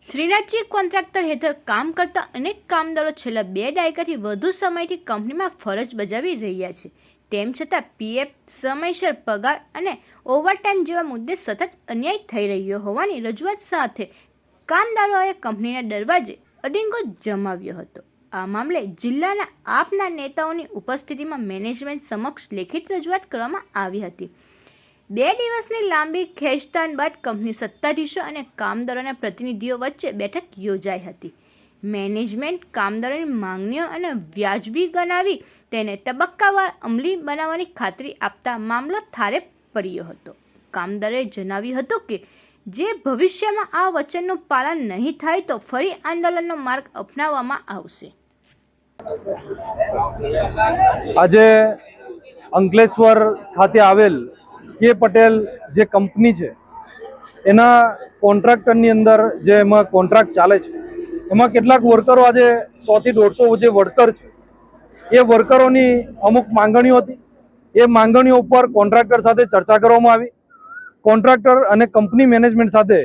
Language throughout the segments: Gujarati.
શ્રીનાથજી કોન્ટ્રાક્ટર હેઠળ કામ કરતા અનેક કામદારો છેલ્લા 2 દાયકાથી વધુ સમયથી કંપનીમાં ફરજ બજાવી રહ્યા છે। તેમ છતાં પીએફ, સમયસર પગાર અને ઓવરટાઈમ જેવા મુદ્દે સતત અન્યાય થઈ રહ્યો હોવાની રજૂઆત સાથે કામદારોએ કંપનીના દરવાજે અડીંગો જમાવ્યો હતો। આ મામલે જિલ્લાના આપના નેતાઓની ઉપસ્થિતિમાં મેનેજમેન્ટ સમક્ષ લેખિત રજૂઆત કરવામાં આવી હતી। 2 દિવસની લાંબી ખેંચતાણ બાદ કંપની સત્તાધીશો અને કામદારોના પ્રતિનિધિઓ વચ્ચે બેઠક યોજાઈ હતી। મેનેજમેન્ટ કામદારોની માંગણીઓ અને વ્યાજબી ગણાવી તેને તબક્કાવાર અમલી બનાવવાની ખાતરી આપતા મામલો થારે પડ્યો હતો। કામદારોએ જણાવ્યું હતું કે જે ભવિષ્યમાં આ વચનનું પાલન નહીં થાય તો ફરી આંદોલનનો માર્ગ અપનાવવામાં આવશે। આજે અંકલેશ્વર ખાતે આવેલ કે પટેલ જે કંપની છે એના કોન્ટ્રાક્ટરની અંદર જે એમાં કોન્ટ્રાક્ટ ચાલે છે એમાં કેટલાક વર્કરો આજે 100 થી 150 જે વર્કર છે એ વર્કરોની અમુક માંગણીઓ હતી। એ માંગણીઓ ઉપર કોન્ટ્રાક્ટર સાથે ચર્ચા કરવામાં આવી। કોન્ટ્રાક્ટર અને કંપની મેનેજમેન્ટ સાથે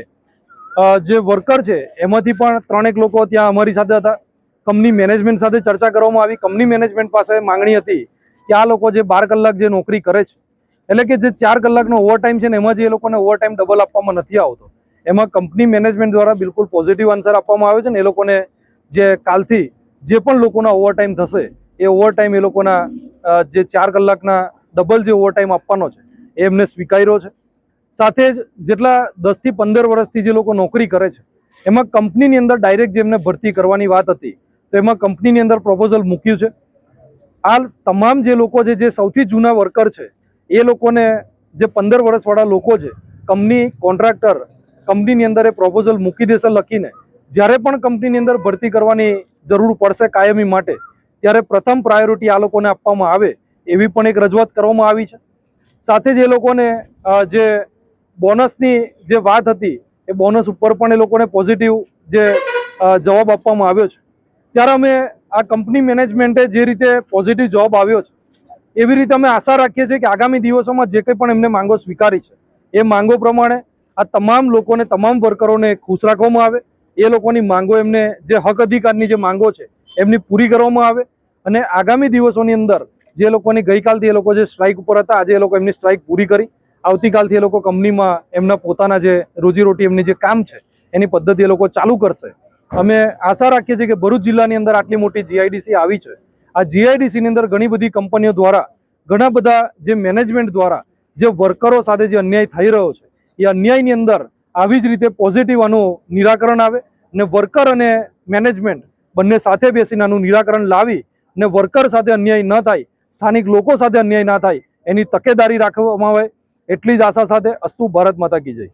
જે વર્કર છે એમાંથી પણ 3 લોકો ત્યાં અમારી સાથે હતા। કંપની મેનેજમેન્ટ સાથે ચર્ચા કરવામાં આવી। કંપની મેનેજમેન્ટ પાસે માંગણી હતી કે આ લોકો જે 12 કલાક જે નોકરી કરે છે એટલે કે જે 4 કલાકનો ઓવરટાઈમ છે ને એમાં જે લોકોને ઓવરટાઈમ ડબલ આપવામાં નથી આવતો એમાં કંપની મેનેજમેન્ટ દ્વારા બિલકુલ પોઝિટિવ આન્સર આપવામાં આવે છે ને એ લોકોને જે કાલથી જે પણ લોકોના ઓવરટાઈમ થશે એ ઓવરટાઈમ એ લોકોના જે 4 કલાકના ડબલ જે ઓવરટાઈમ આપવાનો છે એ એમને સ્વીકાર્યો છે। સાથે જ જેટલા 10 થી 15 વર્ષથી જે લોકો નોકરી કરે છે એમાં કંપનીની અંદર ડાયરેક્ટ જેમને ભરતી કરવાની વાત હતી તો એમાં કંપનીની અંદર પ્રપોઝલ મૂક્યું છે। આ તમામ જે લોકો છે જે સૌથી જૂના વર્કર છે એ લોકોને જે 15 વર્ષવાળા લોકો છે કંપની કોન્ટ્રાક્ટર કંપનીની અંદર એ પ્રપોઝલ મૂકી દેશે લખીને। જ્યારે પણ કંપનીની અંદર ભરતી કરવાની જરૂર પડશે કાયમી માટે ત્યારે પ્રથમ પ્રાયોરિટી આ લોકોને આપવામાં આવે એવી પણ એક રજૂઆત કરવામાં આવી છે। સાથે જ એ લોકોને જે બોનસની જે વાત હતી એ બોનસ ઉપર પણ એ લોકોને પોઝિટિવ જે જવાબ આપવામાં આવ્યો છે। ત્યારે અમે આ કંપની મેનેજમેન્ટે જે રીતે પોઝિટિવ જવાબ આવ્યો છે એવી રીતે અમે આશા રાખીએ છીએ કે આગામી દિવસોમાં જે કંઈ પણ એમને માંગો સ્વીકારી છે એ માંગો પ્રમાણે આ તમામ લોકોને તમામ વર્કરોને ખુશ રાખવામાં આવે। એ લોકોની માંગો એમને જે હક અધિકારની જે માંગો છે એમની પૂરી કરવામાં આવે અને આગામી દિવસોની અંદર જે લોકોની ગઈકાલથી એ લોકો જે સ્ટ્રાઇક ઉપર હતા આજે એ લોકો એમની સ્ટ્રાઇક પૂરી કરી આવતીકાલથી એ લોકો કંપનીમાં એમના પોતાના જે રોજીરોટી એમની જે કામ છે એની પદ્ધતિ એ લોકો ચાલુ કરશે। અમે આશા રાખીએ છીએ કે ભરૂચ જિલ્લાની અંદર આટલી મોટી જીઆઈડીસી આવી છે। આ જીઆઈડીસીની અંદર ઘણી બધી કંપનીઓ દ્વારા ઘણા બધા જે મેનેજમેન્ટ દ્વારા જે વર્કરો સાથે જે અન્યાય થઈ રહ્યો છે એ અન્યાયની અંદર આવી જ રીતે પોઝિટિવ આનું નિરાકરણ આવે અને વર્કર અને મેનેજમેન્ટ બંને સાથે બેસીને આનું નિરાકરણ લાવી અને વર્કર સાથે અન્યાય ન થાય, સ્થાનિક લોકો સાથે અન્યાય ના થાય એની તકેદારી રાખવામાં આવે એટલી જ આશા સાથે અસ્તુ ભારત માતા કી જય।